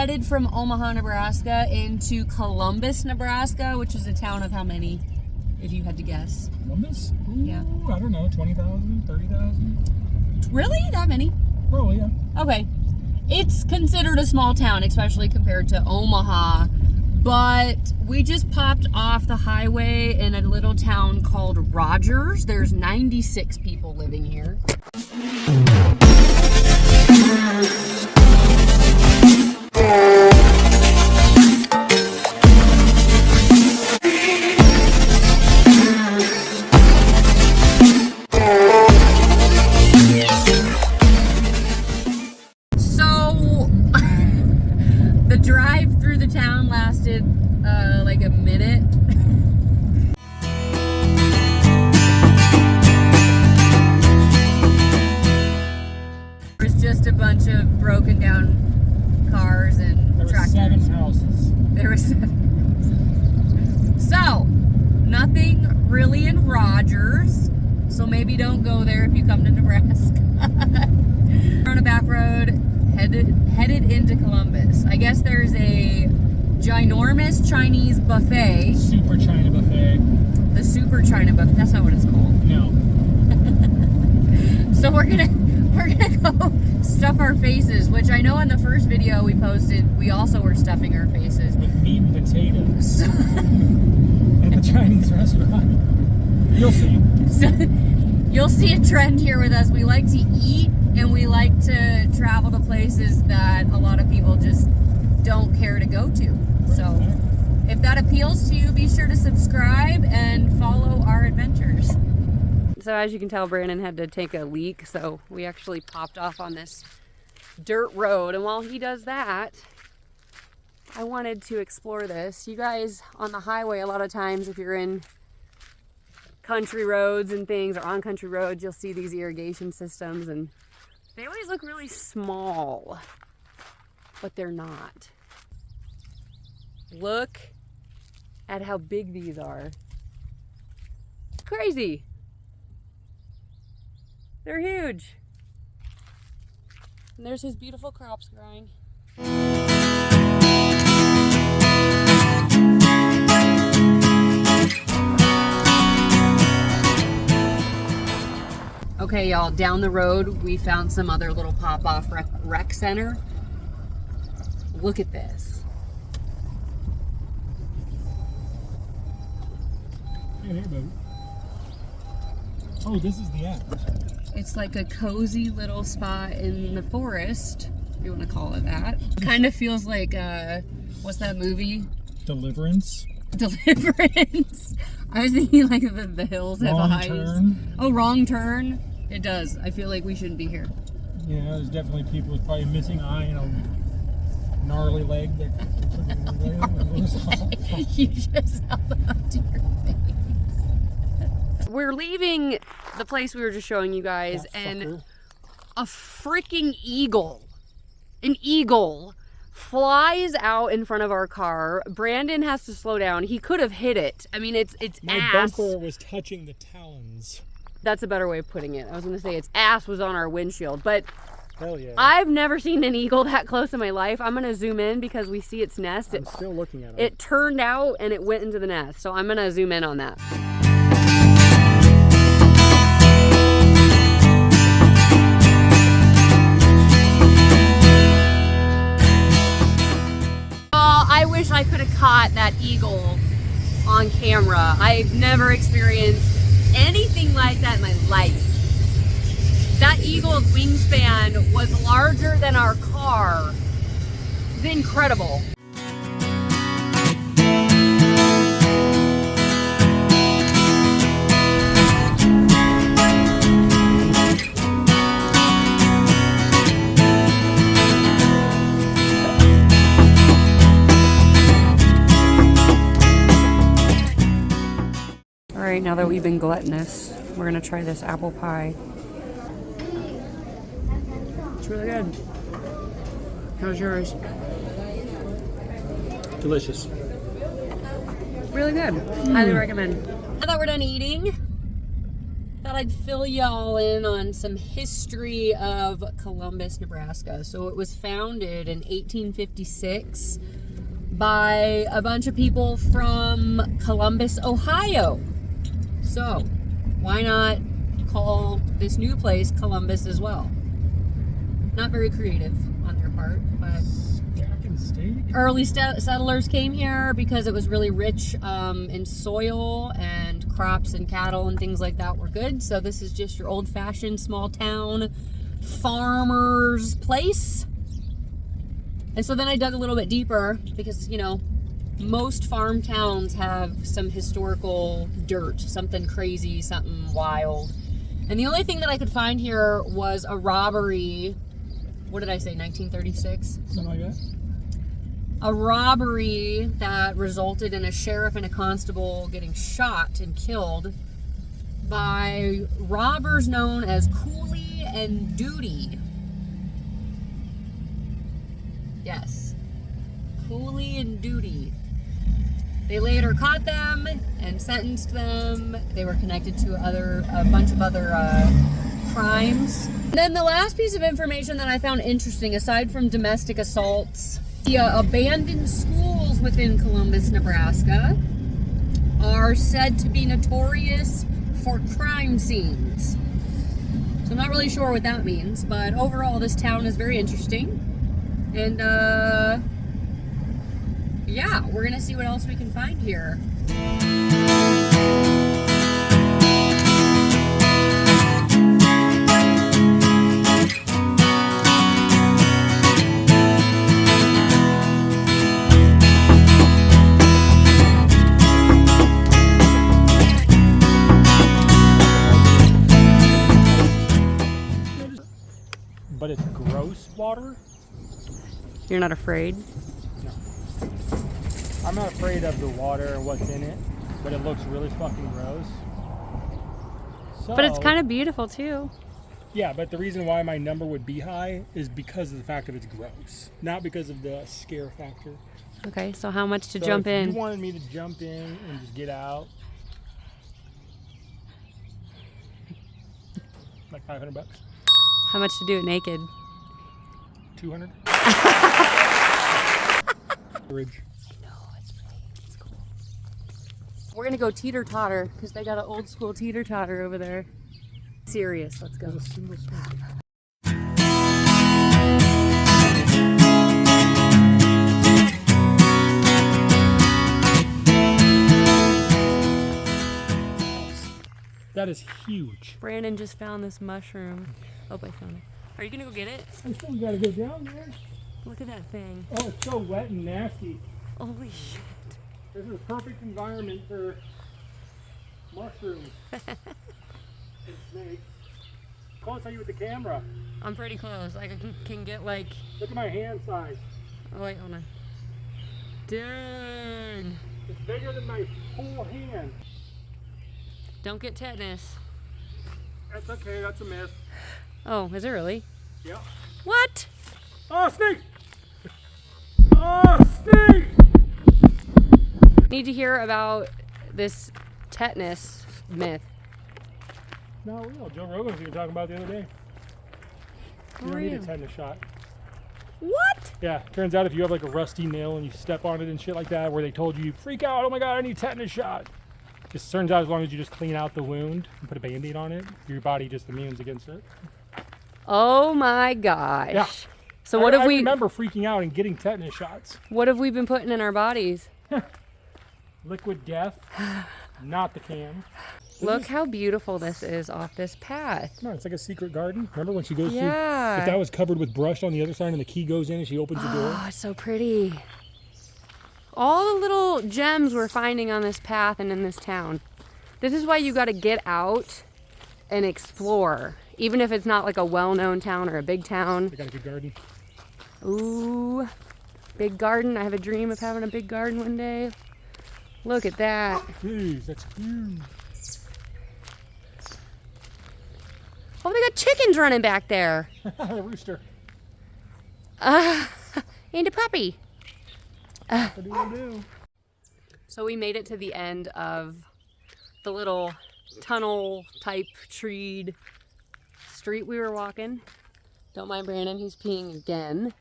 headed from Omaha, Nebraska into Columbus, Nebraska, which is a town of how many, if you had to guess? Columbus? Ooh, Yeah. I don't know, 20,000, 30,000? Really? That many? Probably, yeah. Okay. It's considered a small town, especially compared to Omaha, but we just popped off the highway in a little town called Rogers. There's 96 people living here. The drive through the town lasted like a minute. There's just a bunch of broken down cars and tractors. There were 7 houses. There were 7. So, nothing really in Rogers. So maybe don't go there if you come to Nebraska. We're on a back road. Headed into Columbus. I guess there's a ginormous Chinese buffet. Super China buffet. The Super China buffet. That's not what it's called. No. So we're gonna go stuff our faces, which I know in the first video we posted, we also were stuffing our faces with meat and potatoes. At the Chinese restaurant. You'll see. So, you'll see a trend here with us. We like to eat and we like to travel to places that a lot of people just don't care to go to. So if that appeals to you, be sure to subscribe and follow our adventures. So as you can tell, Brandon had to take a leak, so we actually popped off on this dirt road. And while he does that, I wanted to explore this. You guys on the highway, a lot of times if you're in country roads and things, or on country roads, you'll see these irrigation systems, and they always look really small, but they're not. Look at how big these are. It's crazy. They're huge. And there's his beautiful crops growing. Okay, y'all, down the road, we found some other little pop-off rec center. Look at this. Hey, baby. Oh, this is the end. It's like a cozy little spot in the forest, if you want to call it that. Kind of feels like, what's that movie? Deliverance. Deliverance. I was thinking like the hills have eyes. Wrong turn. Oh, wrong turn. It does. I feel like we shouldn't be here. Yeah, there's definitely people with probably a missing eye and a gnarly leg. You just held it up to your face. We're leaving the place we were just showing you guys, and a freaking eagle, an eagle, flies out in front of our car. Brandon has to slow down. He could have hit it. I mean, its My ass. bumper was touching the talons. That's a better way of putting it. I was going to say its ass was on our windshield, but hell yeah. I've never seen an eagle that close in my life. I'm going to zoom in because we see its nest. I'm still looking at it. It turned out and it went into the nest. So I'm going to zoom in on that. I wish I could have caught that eagle on camera. I've never experienced anything like that in my life. That eagle's wingspan was larger than our car. It's incredible. Alright, now that we've been gluttonous, we're gonna try this apple pie. It's really good. How's yours? Delicious. Really good. Highly recommend. Now that we're done eating, thought thought I'd fill y'all in on some history of Columbus, Nebraska. So it was founded in 1856 by a bunch of people from Columbus, Ohio. So why not call this new place Columbus as well? Not very creative on their part, but early settlers came here because it was really rich in soil, and crops and cattle and things like that were good. So this is just your old-fashioned small town farmer's place. And so then I dug a little bit deeper because, you know, most farm towns have some historical dirt, something crazy, something wild. And the only thing that I could find here was a robbery. What did I say, 1936? Something like that. A robbery that resulted in a sheriff and a constable getting shot and killed by robbers known as Cooley and Duty. Yes, Cooley and Duty. They later caught them and sentenced them. They were connected to a bunch of other crimes. And then the last piece of information that I found interesting, aside from domestic assaults, the abandoned schools within Columbus, Nebraska are said to be notorious for crime scenes. So I'm not really sure what that means, but overall this town is very interesting. And yeah, we're gonna see what else we can find here. But it's gross water? You're not afraid? No. I'm not afraid of the water and what's in it, but it looks really fucking gross. So, But it's kind of beautiful too. yeah, but the reason why my number would be high is because of the fact that it's gross, not because of the scare factor. Okay, so how much to So jump if in? you wanted me to jump in and just get out, like $500, How much to do it naked? 200. Bridge. No, it's cool. We're gonna go teeter-totter because they got an old school teeter-totter over there. Serious, let's go. There's a single swing. That is huge. Brandon just found this mushroom. Oh, I found it. Are you gonna go get it? I still gotta go down there. Look at that thing. Oh, it's so wet and nasty. Holy shit. This is a perfect environment for mushrooms and snakes. Close are you with the camera? I'm pretty close. I can get like... Look at my hand size. Oh wait, hold on. Dang. It's bigger than my whole hand. Don't get tetanus. That's okay, that's a myth. Oh, is it really? Yep. What? Oh, snake! Oh, snake! Need to hear about this tetanus myth. No, real. Joe Rogan's even talking about it the other day. You don't need a tetanus shot. What? Yeah, turns out if you have like a rusty nail and you step on it and shit like that, where they told you, freak out, oh my god, I need a tetanus shot. Just turns out as long as you just clean out the wound and put a band-aid on it, your body just immunes against it. Oh my gosh. Yeah. So what have I we... remember freaking out and getting tetanus shots. What have we been putting in our bodies? Liquid death, not the can. Look how beautiful this is off this path. No, it's like a secret garden. Remember when she goes through? Yeah. If that was covered with brush on the other side and the key goes in and she opens the door. Oh, it's so pretty. All the little gems we're finding on this path and in this town. This is why you got to get out and explore. Even if it's not like a well-known town or a big town. They got a good garden. Ooh, big garden. I have a dream of having a big garden one day. Look at that. Jeez, that's huge. Oh, they got chickens running back there. A rooster. And a puppy. What do you do? So we made it to the end of the little tunnel type treed street we were walking. Don't mind Brandon, he's peeing again.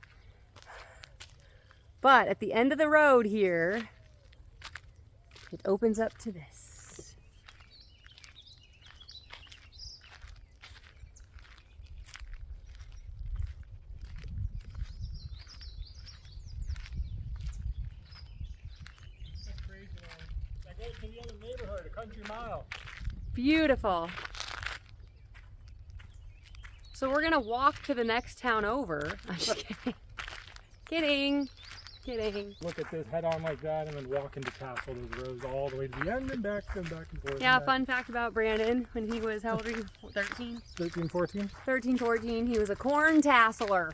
But at the end of the road here, it opens up to this. That's crazy, man. That goes to the other neighborhood, a country mile. Beautiful. So we're gonna walk to the next town over. I'm just kidding. Kidding. Kidding. Look at this, head on like that, and then walk into Castle, those rows all the way to the end and back and forth. Yeah, and back. fun fact about Brandon, when he was, how old are you? 13? 13, 14? 13, 14, he was a corn tasseler.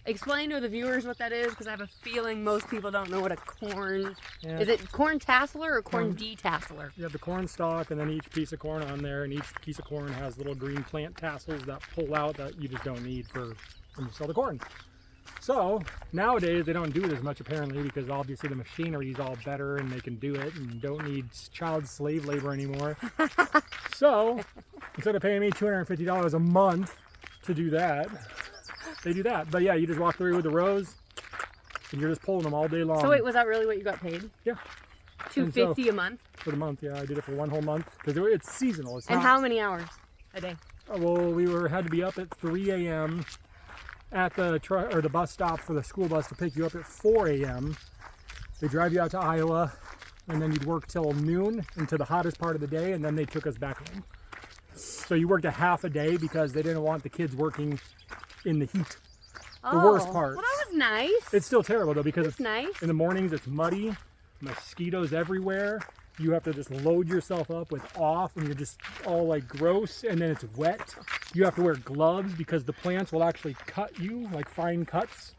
Explain to the viewers what that is, because I have a feeling most people don't know what a corn... Yeah. Is it corn tasseler or corn detasseler? You have the corn stalk, and then each piece of corn on there, and each piece of corn has little green plant tassels that pull out that you just don't need for when you sell the corn. So nowadays they don't do it as much apparently, because obviously the machinery is all better and they can do it and don't need child slave labor anymore. So instead of paying me $250 a month to do that, they do that. But yeah, you just walk through with the rows and you're just pulling them all day long. So wait, was that really what you got paid? Yeah. $250 a month? For the month, yeah. I did it for one whole month because it's seasonal. It's and not, how many hours a day? well, we had to be up at 3 a.m. at the bus stop for the school bus to pick you up at 4 a.m. They drive you out to Iowa, and then you'd work till noon into the hottest part of the day, and then they took us back home. So you worked a half a day because they didn't want the kids working in the heat. The worst part. Well, that was nice. It's still terrible though, because it's nice. In the mornings it's muddy, mosquitoes everywhere. You have to just load yourself up with off, and you're just all like gross, and then it's wet. You have to wear gloves because the plants will actually cut you, like fine cuts,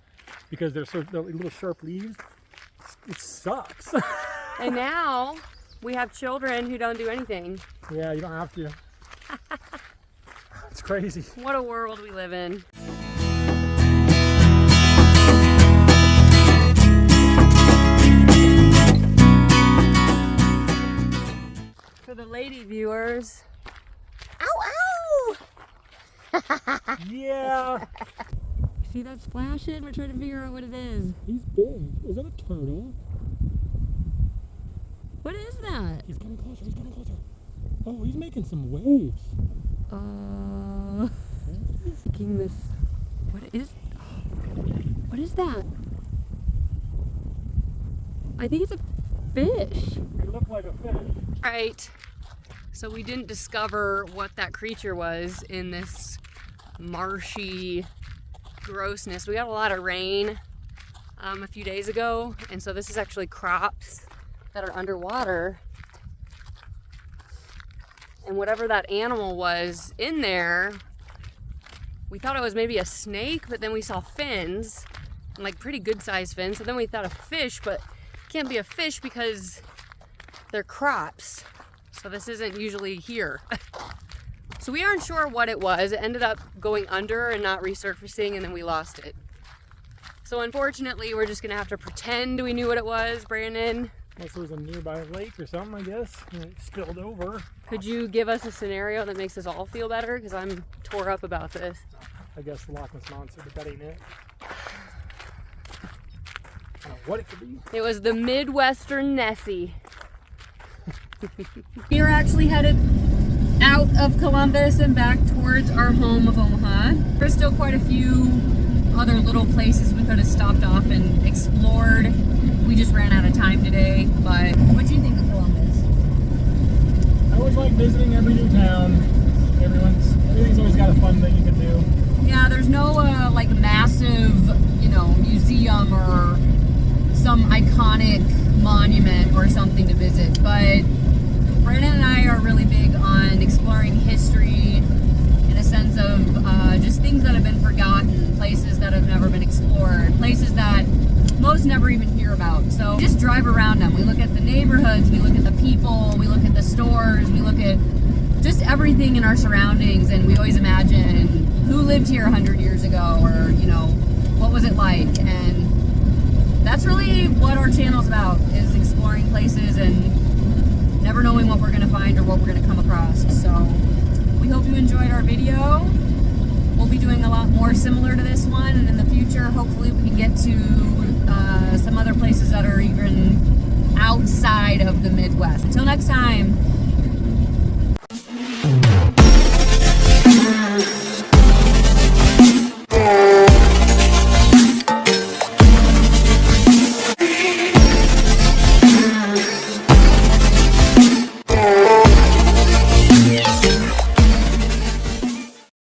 because they're little sharp leaves. It sucks. And now we have children who don't do anything. Yeah, you don't have to. It's crazy. What a world we live in. For the lady viewers. Ow, ow! Yeah. See that splashing? We're trying to figure out what it is. He's big. Is that a turtle? What is that? He's coming closer. He's coming closer. Oh, he's making some waves. Thinking this. What is that? I think it's a fish. It looked like a fish. Right. So we didn't discover what that creature was in this marshy grossness. We got a lot of rain a few days ago, and so this is actually crops that are underwater. And whatever that animal was in there, we thought it was maybe a snake, but then we saw fins, and like pretty good sized fins. So then we thought a fish, but it can't be a fish because they're crops. So this isn't usually here. So we aren't sure what it was. It ended up going under and not resurfacing, and then we lost it. So unfortunately, we're just gonna have to pretend we knew what it was, Brandon. Unless it was a nearby lake or something, I guess, and it spilled over. Could you give us a scenario that makes us all feel better? Because I'm tore up about this. I guess the Loch Ness Monster, but that ain't it. I don't know what it could be. It was the Midwestern Nessie. We are actually headed out of Columbus and back towards our home of Omaha. There's still quite a few other little places we could have stopped off and explored. We just ran out of time today, but what do you think of Columbus? I always like visiting every new town. Everything's always got a fun thing you can do. Yeah, there's no like massive, museum or some iconic monument or something to visit, but Brandon and I are really big on exploring history in a sense of just things that have been forgotten, places that have never been explored, places that most never even hear about. So we just drive around them. We look at the neighborhoods, we look at the people, we look at the stores, we look at just everything in our surroundings, and we always imagine who lived here 100 years ago, or what was it like. And that's really what our channel's about, is exploring places and never knowing what we're going to find or what we're going to come across. So we hope you enjoyed our video. We'll be doing a lot more similar to this one, and in the future, hopefully we can get to some other places that are even outside of the Midwest. Until next time.